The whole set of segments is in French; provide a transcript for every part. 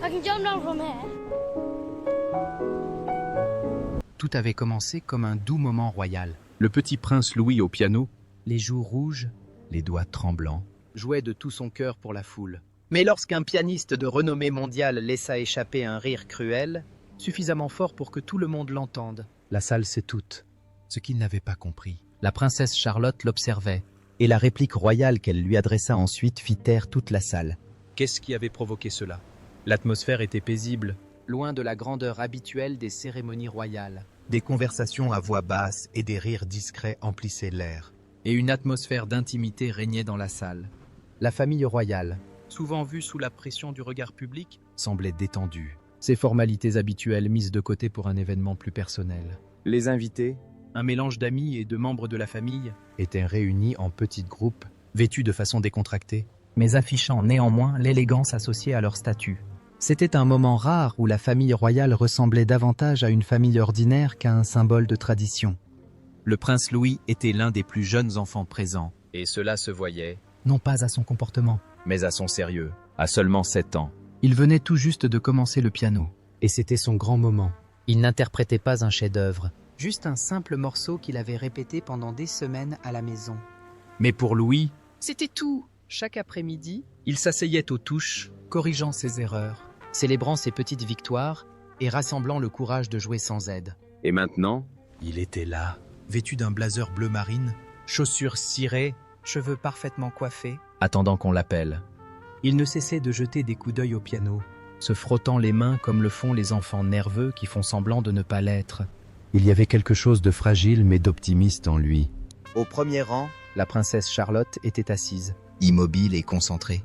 I can jump down from here. Tout avait commencé comme un doux moment royal. Le petit prince Louis au piano, Les joues rouges, les doigts tremblants. jouait de tout son cœur pour la foule. Mais lorsqu'un pianiste de renommée mondiale laissa échapper un rire cruel, suffisamment fort pour que tout le monde l'entende, La salle s'étoute. Ce qu'il n'avait pas compris. la princesse Charlotte l'observait. Et la réplique royale qu'elle lui adressa ensuite fit taire toute la salle. Qu'est-ce qui avait provoqué cela? L'atmosphère était paisible. Loin de la grandeur habituelle des cérémonies royales, Des conversations à voix basse et des rires discrets emplissaient l'air. et une atmosphère d'intimité régnait dans la salle. La famille royale, souvent vue sous la pression du regard public, Semblait détendue. Ses formalités habituelles mises de côté pour un événement plus personnel. Les invités un mélange d'amis et de membres de la famille, étaient réunis en petits groupes, vêtus de façon décontractée. mais affichant néanmoins l'élégance associée à leur statut. C'était un moment rare où la famille royale ressemblait davantage à une famille ordinaire qu'à un symbole de tradition. Le prince Louis était l'un des plus jeunes enfants présents. Et cela se voyait, Non pas à son comportement. mais à son sérieux. À seulement 7 ans. Il venait tout juste de commencer le piano. Et c'était son grand moment. Il n'interprétait pas un chef-d'œuvre, juste un simple morceau qu'il avait répété pendant des semaines à la maison. Mais pour Louis, C'était tout. Chaque après-midi, il s'asseyait aux touches, corrigeant ses erreurs, célébrant ses petites victoires et rassemblant le courage de jouer sans aide. et maintenant, Il était là, vêtu d'un blazer bleu marine, Chaussures cirées, cheveux parfaitement coiffés, attendant qu'on l'appelle. il ne cessait de jeter des coups d'œil au piano, Se frottant les mains comme le font les enfants nerveux qui font semblant de ne pas l'être. Il y avait quelque chose de fragile mais d'optimiste en lui. Au premier rang, la princesse Charlotte était assise. immobile et concentrée.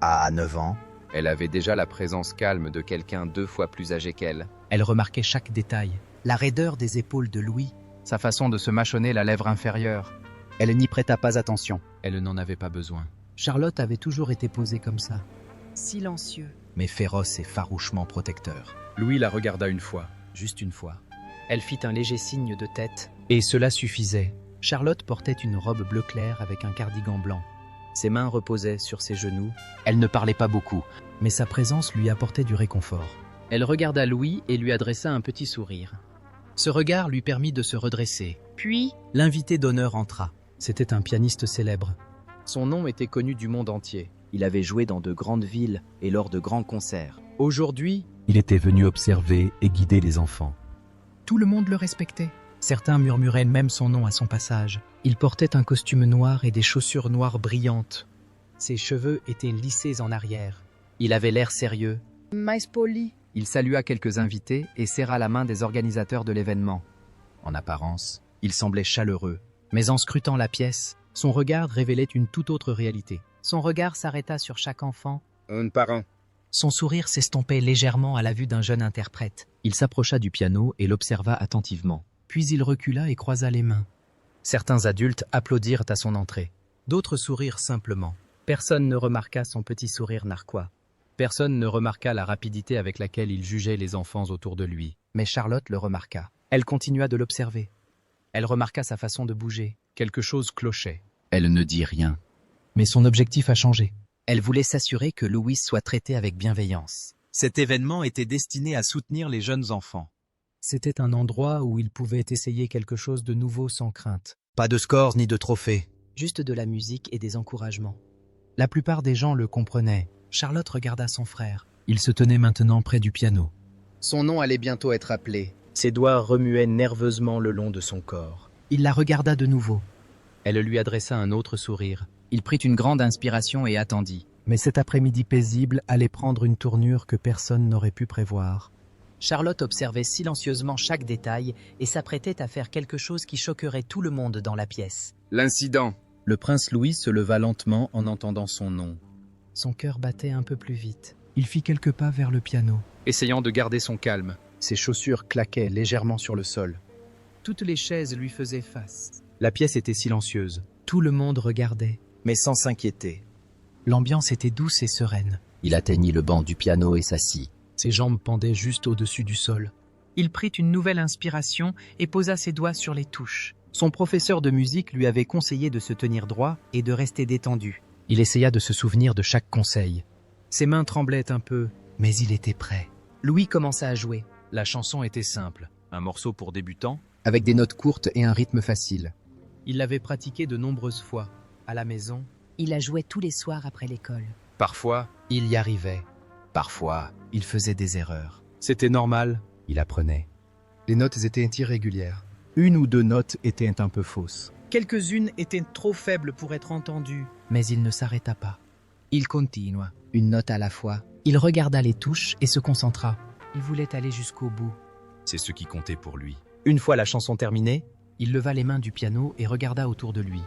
À 9 ans, Elle avait déjà la présence calme de quelqu'un 2 fois plus âgé qu'elle. Elle remarquait chaque détail, la raideur des épaules de Louis. Sa façon de se mâchonner la lèvre inférieure. Elle n'y prêta pas attention. Elle n'en avait pas besoin. Charlotte avait toujours été posée comme ça. Silencieux. Mais féroce et farouchement protecteur. Louis la regarda une fois. Juste une fois. Elle fit un léger signe de tête. Et cela suffisait. Charlotte portait une robe bleu clair avec un cardigan blanc. Ses mains reposaient sur ses genoux. Elle ne parlait pas beaucoup, Mais sa présence lui apportait du réconfort. Elle regarda Louis et lui adressa un petit sourire. Ce regard lui permit de se redresser. Puis, L'invité d'honneur entra. C'était un pianiste célèbre. son nom était connu du monde entier. il avait joué dans de grandes villes et lors de grands concerts. Aujourd'hui, Il était venu observer et guider les enfants. tout le monde le respectait. Certains murmuraient même son nom à son passage. Il portait un costume noir et des chaussures noires brillantes. Ses cheveux étaient lissés en arrière. Il avait l'air sérieux. Mais poli. Il salua quelques invités et serra la main des organisateurs de l'événement. En apparence, il semblait chaleureux. Mais en scrutant la pièce, son regard révélait une toute autre réalité. Son regard s'arrêta sur chaque enfant. Un parent. Son sourire s'estompait légèrement à la vue d'un jeune interprète. Il s'approcha du piano et l'observa attentivement. Puis il recula et croisa les mains. Certains adultes applaudirent à son entrée. D'autres sourirent simplement. Personne ne remarqua son petit sourire narquois. Personne ne remarqua la rapidité avec laquelle il jugeait les enfants autour de lui. Mais Charlotte le remarqua. Elle continua de l'observer. Elle remarqua sa façon de bouger. Quelque chose clochait. Elle ne dit rien. Mais son objectif a changé. Elle voulait s'assurer que Louis soit traité avec bienveillance. Cet événement était destiné à soutenir les jeunes enfants. C'était un endroit où il pouvait essayer quelque chose de nouveau sans crainte. Pas de scores ni de trophées. Juste de la musique et des encouragements. La plupart des gens le comprenaient. Charlotte regarda son frère. Il se tenait maintenant près du piano. Son nom allait bientôt être appelé. Ses doigts remuaient nerveusement le long de son corps. Il la regarda de nouveau. Elle lui adressa un autre sourire. Il prit une grande inspiration et attendit. Mais cet après-midi paisible allait prendre une tournure que personne n'aurait pu prévoir. Charlotte observait silencieusement chaque détail et s'apprêtait à faire quelque chose qui choquerait tout le monde dans la pièce. L'incident. Le prince Louis se leva lentement en entendant son nom, Son cœur battait un peu plus vite. Il fit quelques pas vers le piano. essayant de garder son calme. Ses chaussures claquaient légèrement sur le sol. Toutes les chaises lui faisaient face. La pièce était silencieuse, Tout le monde regardait. mais sans s'inquiéter. L'ambiance était douce et sereine. Il atteignit le banc du piano et s'assit. Ses jambes pendaient juste au-dessus du sol. Il prit une nouvelle inspiration et posa ses doigts sur les touches. Son professeur de musique lui avait conseillé de se tenir droit et de rester détendu. Il essaya de se souvenir de chaque conseil. Ses mains tremblaient un peu, Mais il était prêt. Louis commença à jouer, La chanson était simple. Un morceau pour débutants. avec des notes courtes et un rythme facile. Il l'avait pratiqué de nombreuses fois. À la maison, Il la jouait tous les soirs après l'école. Parfois, il y arrivait. parfois, Il faisait des erreurs. c'était normal. Il apprenait. Les notes étaient irrégulières. Une ou deux notes étaient un peu fausses. Quelques-unes étaient trop faibles pour être entendues. Mais il ne s'arrêta pas. Il continua, une note à la fois. Il regarda les touches et se concentra. Il voulait aller jusqu'au bout. C'est ce qui comptait pour lui. Une fois la chanson terminée, il leva les mains du piano et regarda autour de lui.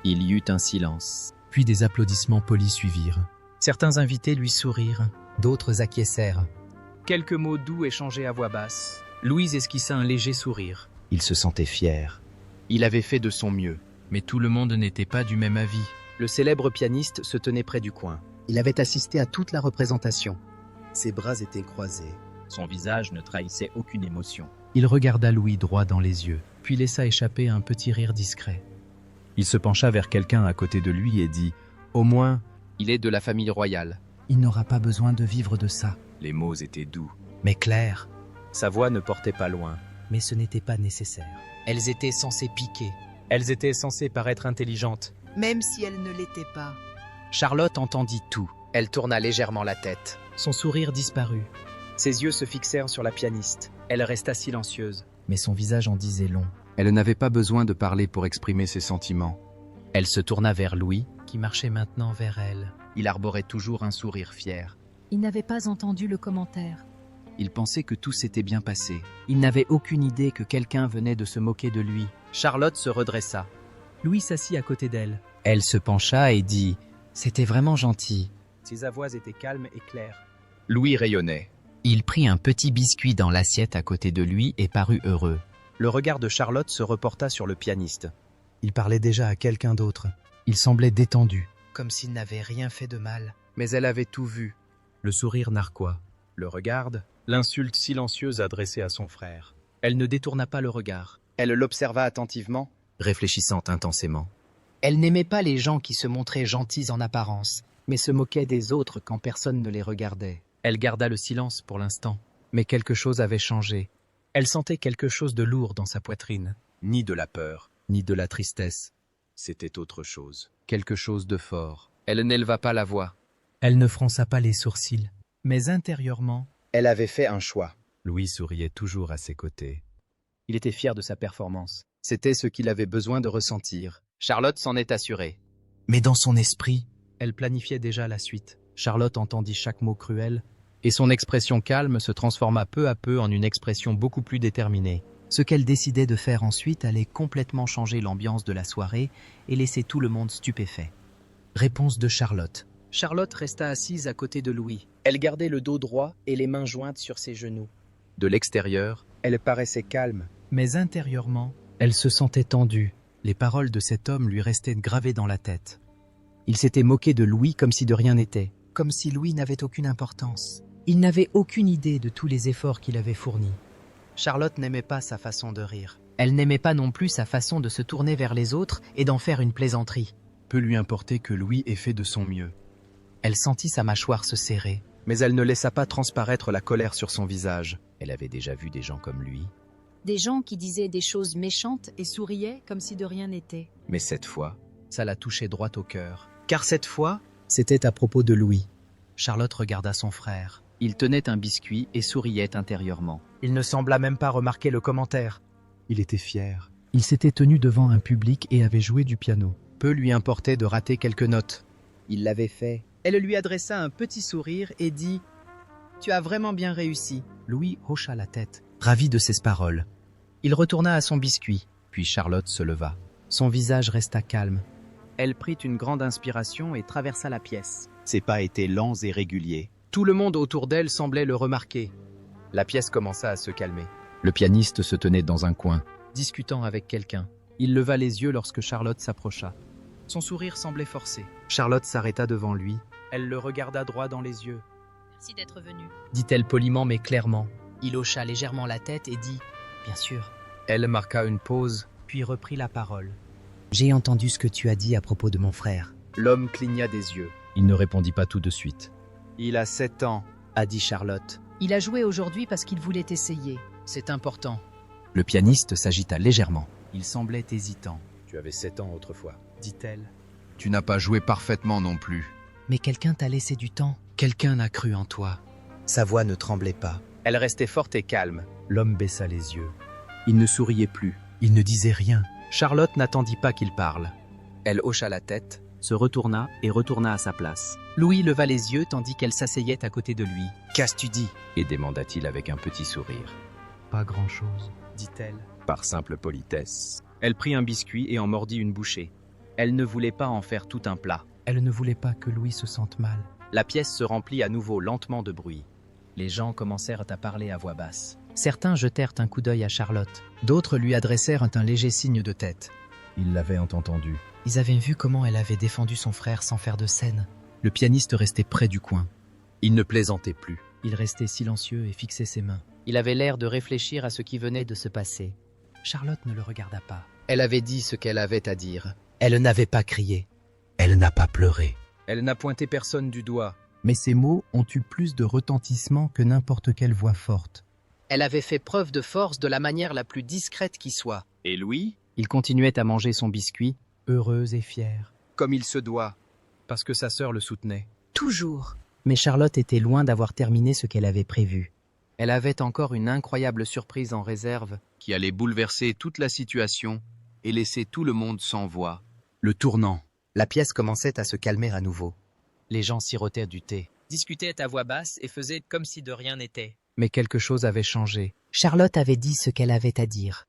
Il y eut un silence. Puis des applaudissements polis suivirent. Certains invités lui sourirent, d'autres acquiescèrent. Quelques mots doux échangés à voix basse. Louise esquissa un léger sourire. Il se sentait fier. Il avait fait de son mieux. Mais tout le monde n'était pas du même avis. Le célèbre pianiste se tenait près du coin. Il avait assisté à toute la représentation. Ses bras étaient croisés. Son visage ne trahissait aucune émotion. Il regarda Louis droit dans les yeux. Puis laissa échapper un petit rire discret. Il se pencha vers quelqu'un à côté de lui et dit « Au moins, Il est de la famille royale. Il n'aura pas besoin de vivre de ça. Les mots étaient doux. Mais clair, Sa voix ne portait pas loin. mais ce n'était pas nécessaire. Elles étaient censées piquer. Elles étaient censées paraître intelligentes. Même si elle ne l'était pas. Charlotte entendit tout. Elle tourna légèrement la tête. Son sourire disparut. Ses yeux se fixèrent sur la pianiste. Elle resta silencieuse. Mais son visage en disait long. Elle n'avait pas besoin de parler pour exprimer ses sentiments. Elle se tourna vers Louis, qui marchait maintenant vers elle. Il arborait toujours un sourire fier. Il n'avait pas entendu le commentaire. Il pensait que tout s'était bien passé. Il n'avait aucune idée que quelqu'un venait de se moquer de lui. Charlotte se redressa. Louis s'assit à côté d'elle. Elle se pencha et dit « C'était vraiment gentil. » Ses avoix étaient calmes et clairs. Louis rayonnait. Il prit un petit biscuit dans l'assiette à côté de lui et parut heureux. Le regard de Charlotte se reporta sur le pianiste. il parlait déjà à quelqu'un d'autre. Il semblait détendu. Comme s'il n'avait rien fait de mal. Mais elle avait tout vu. Le sourire narquois. Le regard, l'insulte silencieuse adressée à son frère. Elle ne détourna pas le regard. Elle l'observa attentivement. Réfléchissant intensément. Elle n'aimait pas les gens qui se montraient gentils en apparence, mais se moquaient des autres quand personne ne les regardait. Elle garda le silence pour l'instant, mais quelque chose avait changé. Elle sentait quelque chose de lourd dans sa poitrine. Ni de la peur, Ni de la tristesse. c'était autre chose. Quelque chose de fort. Elle n'éleva pas la voix. Elle ne fronça pas les sourcils. Mais intérieurement, Elle avait fait un choix. Louis souriait toujours à ses côtés. Il était fier de sa performance. C'était ce qu'il avait besoin de ressentir. Charlotte s'en est assurée. Mais dans son esprit, Elle planifiait déjà la suite. Charlotte entendit chaque mot cruel, et son expression calme se transforma peu à peu en une expression beaucoup plus déterminée. Ce qu'elle décidait de faire ensuite allait complètement changer l'ambiance de la soirée et laisser tout le monde stupéfait. réponse de Charlotte. Charlotte resta assise à côté de Louis. Elle gardait le dos droit et les mains jointes sur ses genoux. De l'extérieur, Elle paraissait calme. Mais intérieurement, elle se sentait tendue. Les paroles de cet homme lui restaient gravées dans la tête. Il s'était moqué de Louis comme si de rien n'était. Comme si Louis n'avait aucune importance. Il n'avait aucune idée de tous les efforts qu'il avait fournis. Charlotte n'aimait pas sa façon de rire. Elle n'aimait pas non plus sa façon de se tourner vers les autres et d'en faire une plaisanterie. Peu lui importait que Louis ait fait de son mieux. Elle sentit sa mâchoire se serrer, mais elle ne laissa pas transparaître la colère sur son visage. Elle avait déjà vu des gens comme lui. Des gens qui disaient des choses méchantes et souriaient comme si de rien n'était. Mais cette fois, Ça la touchait droit au cœur. Car cette fois, c'était à propos de Louis. Charlotte regarda son frère. il tenait un biscuit et souriait intérieurement. Il ne sembla même pas remarquer le commentaire. Il était fier. Il s'était tenu devant un public et avait joué du piano. Peu lui importait de rater quelques notes. Il l'avait fait. Elle lui adressa un petit sourire et dit « Tu as vraiment bien réussi. » Louis hocha la tête, ravi de ces paroles. Il retourna à son biscuit. Puis Charlotte se leva. Son visage resta calme. Elle prit une grande inspiration et traversa la pièce. Ses pas étaient lents et réguliers. Tout le monde autour d'elle semblait le remarquer. La pièce commença à se calmer. le pianiste se tenait dans un coin. Discutant avec quelqu'un. Il leva les yeux lorsque Charlotte s'approcha. Son sourire semblait forcé. Charlotte s'arrêta devant lui. Elle le regarda droit dans les yeux. « Merci d'être venu. » Dit-elle poliment mais clairement. Il hocha légèrement la tête et dit « Bien sûr. » Elle marqua une pause, puis reprit la parole. J'ai entendu ce que tu as dit à propos de mon frère. L'homme cligna des yeux. Il ne répondit pas tout de suite. Il a 7 ans. a dit Charlotte. Il a joué aujourd'hui parce qu'il voulait essayer. C'est important. Le pianiste s'agita légèrement. Il semblait hésitant, Tu avais 7 ans autrefois. dit-elle. Tu n'as pas joué parfaitement non plus. Mais quelqu'un t'a laissé du temps. Quelqu'un a cru en toi. Sa voix ne tremblait pas. Elle restait forte et calme. L'homme baissa les yeux. Il ne souriait plus. Il ne disait rien. Charlotte n'attendit pas qu'il parle. Elle hocha la tête, se retourna et retourna à sa place. Louis leva les yeux tandis qu'elle s'asseyait à côté de lui. « Qu'as-tu dit ?» Et demanda-t-il avec un petit sourire. Pas grand-chose. dit-elle. Par simple politesse. Elle prit un biscuit et en mordit une bouchée. Elle ne voulait pas en faire tout un plat. Elle ne voulait pas que Louis se sente mal. La pièce se remplit à nouveau lentement de bruit. Les gens commencèrent à parler à voix basse. Certains jetèrent un coup d'œil à Charlotte. D'autres lui adressèrent un léger signe de tête. Il l'avait entendu. Ils avaient vu comment elle avait défendu son frère sans faire de scène. Le pianiste restait près du coin. Il ne plaisantait plus. Il restait silencieux et fixait ses mains. Il avait l'air de réfléchir à ce qui venait de se passer. Charlotte ne le regarda pas. Elle avait dit ce qu'elle avait à dire. Elle n'avait pas crié. Elle n'a pas pleuré. Elle n'a pointé personne du doigt. Mais ces mots ont eu plus de retentissement que n'importe quelle voix forte. Elle avait fait preuve de force de la manière la plus discrète qui soit. Et Louis? Il continuait à manger son biscuit, Heureuse et fière. comme il se doit, parce que sa sœur le soutenait. Toujours. Mais Charlotte était loin d'avoir terminé ce qu'elle avait prévu. Elle avait encore une incroyable surprise en réserve. Qui allait bouleverser toute la situation et laisser tout le monde sans voix. Le tournant. La pièce commençait à se calmer à nouveau. Les gens sirotaient du thé. Discutaient à voix basse et faisaient comme si de rien n'était. Mais quelque chose avait changé. Charlotte avait dit ce qu'elle avait à dire.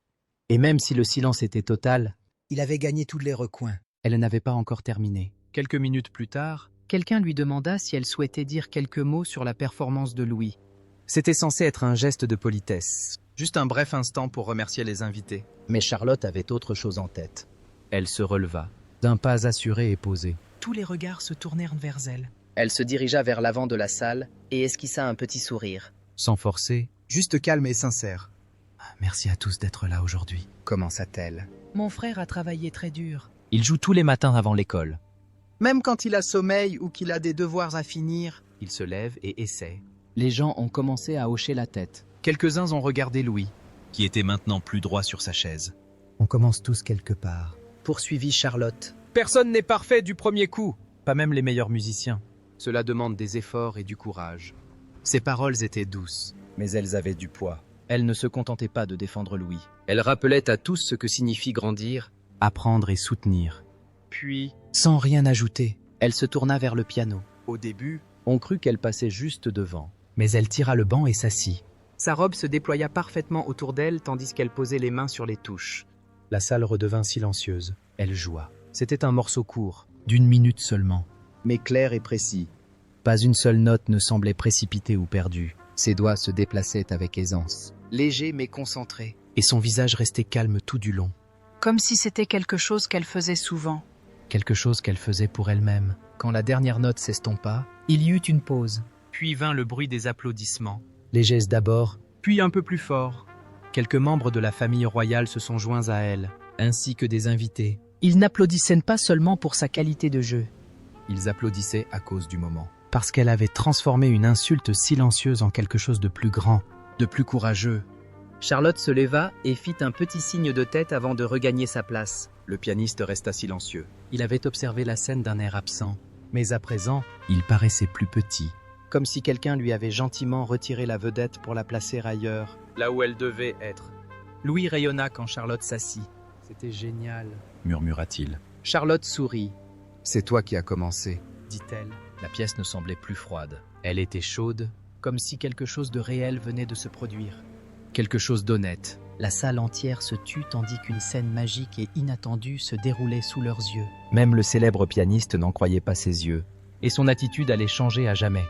Et même si le silence était total, Il avait gagné tous les recoins. elle n'avait pas encore terminé. Quelques minutes plus tard, quelqu'un lui demanda si elle souhaitait dire quelques mots sur la performance de Louis. C'était censé être un geste de politesse. Juste un bref instant pour remercier les invités. Mais Charlotte avait autre chose en tête. Elle se releva. D'un pas assuré et posé. Tous les regards se tournèrent vers elle. Elle se dirigea vers l'avant de la salle et esquissa un petit sourire. Sans forcer. Juste calme et sincère, Merci à tous d'être là aujourd'hui. commença-t-elle. Mon frère a travaillé très dur. Il joue tous les matins avant l'école. Même quand il a sommeil ou qu'il a des devoirs à finir. Il se lève et essaie. Les gens ont commencé à hocher la tête. Quelques-uns ont regardé Louis. Qui était maintenant plus droit sur sa chaise. On commence tous quelque part. Poursuivit Charlotte. Personne n'est parfait du premier coup. Pas même les meilleurs musiciens. Cela demande des efforts et du courage. Ses paroles étaient douces. Mais elles avaient du poids. Elle ne se contentait pas de défendre Louis. Elle rappelait à tous ce que signifie grandir, Apprendre et soutenir. puis, Sans rien ajouter. elle se tourna vers le piano. Au début, On crut qu'elle passait juste devant. Mais elle tira le banc et s'assit. Sa robe se déploya parfaitement autour d'elle tandis qu'elle posait les mains sur les touches. La salle redevint silencieuse. Elle joua. C'était un morceau court. D'une minute seulement. Mais clair et précis. Pas une seule note ne semblait précipitée ou perdue. Ses doigts se déplaçaient avec aisance. Léger mais concentré. Et son visage restait calme tout du long. Comme si c'était quelque chose qu'elle faisait souvent. Quelque chose qu'elle faisait pour elle-même. Quand la dernière note s'estompa, Il y eut une pause. puis vint le bruit des applaudissements. Les gestes d'abord, Puis un peu plus fort. Quelques membres de la famille royale se sont joints à elle, ainsi que des invités. Ils n'applaudissaient pas seulement pour sa qualité de jeu. Ils applaudissaient à cause du moment. parce qu'elle avait transformé une insulte silencieuse en quelque chose de plus grand, De plus courageux. Charlotte se leva et fit un petit signe de tête avant de regagner sa place. Le pianiste resta silencieux. Il avait observé la scène d'un air absent, mais à présent, il paraissait plus petit. Comme si quelqu'un lui avait gentiment retiré la vedette pour la placer ailleurs, là où elle devait être. Louis rayonna quand Charlotte s'assit. C'était génial, murmura-t-il. Charlotte sourit, C'est toi qui as commencé. dit-elle. La pièce ne semblait plus froide. Elle était chaude, comme si quelque chose de réel venait de se produire. Quelque chose d'honnête. La salle entière se tut tandis qu'une scène magique et inattendue se déroulait sous leurs yeux. Même le célèbre pianiste n'en croyait pas ses yeux. Et son attitude allait changer à jamais.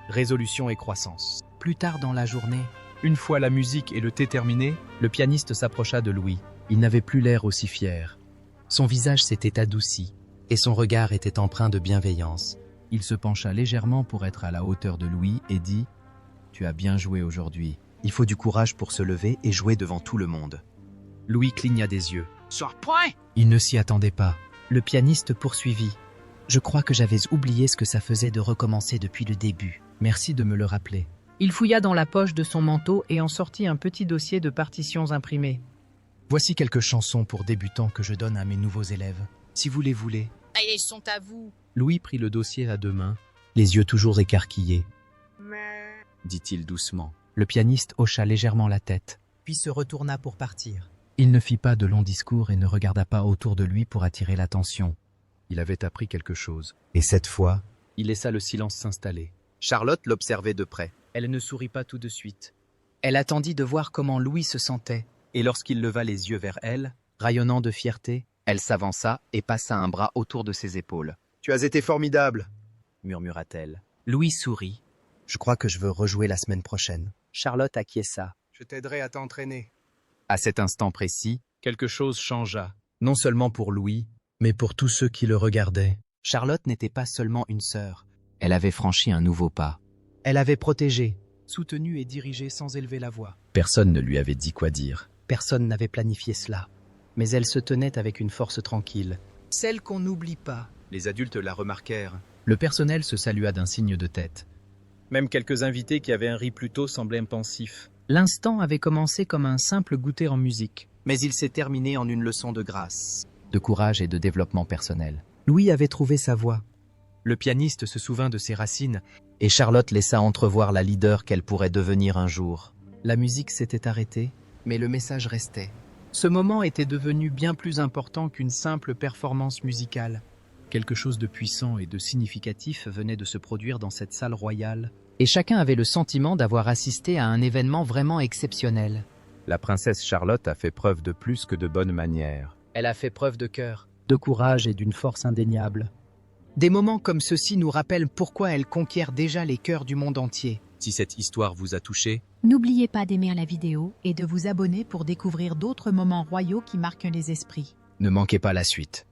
Résolution et croissance. Plus tard dans la journée, Une fois la musique et le thé terminés, le pianiste s'approcha de Louis. Il n'avait plus l'air aussi fier. Son visage s'était adouci, et son regard était empreint de bienveillance. Il se pencha légèrement pour être à la hauteur de Louis et dit « Tu as bien joué aujourd'hui. Il faut du courage pour se lever et jouer devant tout le monde. » Louis cligna des yeux. Sur point! Il ne s'y attendait pas. le pianiste poursuivit. Je crois que j'avais oublié ce que ça faisait de recommencer depuis le début. Merci de me le rappeler. Il fouilla dans la poche de son manteau et en sortit un petit dossier de partitions imprimées. Voici quelques chansons pour débutants que je donne à mes nouveaux élèves. Si vous les voulez. Allez, ils sont à vous. Louis prit le dossier à deux mains, les yeux toujours écarquillés. Dit-il doucement. Le pianiste hocha légèrement la tête, puis se retourna pour partir. Il ne fit pas de longs discours et ne regarda pas autour de lui pour attirer l'attention. Il avait appris quelque chose. Et cette fois, il laissa le silence s'installer. Charlotte l'observait de près. Elle ne sourit pas tout de suite. Elle attendit de voir comment Louis se sentait, et lorsqu'il leva les yeux vers elle, rayonnant de fierté, Elle s'avança et passa un bras autour de ses épaules. Tu as été formidable, murmura-t-elle. Louis sourit. Je crois que je veux rejouer la semaine prochaine. Charlotte acquiesça. je t'aiderai à t'entraîner. À cet instant précis, Quelque chose changea, non seulement pour Louis, mais pour tous ceux qui le regardaient. Charlotte n'était pas seulement une sœur. elle avait franchi un nouveau pas. Elle avait protégé, soutenu et dirigé sans élever la voix. Personne ne lui avait dit quoi dire. Personne n'avait planifié cela. Mais elle se tenait avec une force tranquille. Celle qu'on n'oublie pas. Les adultes la remarquèrent. Le personnel se salua d'un signe de tête. Même quelques invités qui avaient un riz plus tôt semblaient pensifs. L'instant avait commencé comme un simple goûter en musique. Mais il s'est terminé en une leçon de grâce. De courage et de développement personnel. Louis avait trouvé sa voix. Le pianiste se souvint de ses racines. Et Charlotte laissa entrevoir la leader qu'elle pourrait devenir un jour. La musique s'était arrêtée, mais le message restait. Ce moment était devenu bien plus important qu'une simple performance musicale. Quelque chose de puissant et de significatif venait de se produire dans cette salle royale. Et chacun avait le sentiment d'avoir assisté à un événement vraiment exceptionnel. La princesse Charlotte a fait preuve de plus que de bonnes manières. Elle a fait preuve de cœur. De courage et d'une force indéniable. Des moments comme ceux-ci nous rappellent pourquoi elle conquiert déjà les cœurs du monde entier. Si cette histoire vous a touché, N'oubliez pas d'aimer la vidéo et de vous abonner pour découvrir d'autres moments royaux qui marquent les esprits. Ne manquez pas la suite.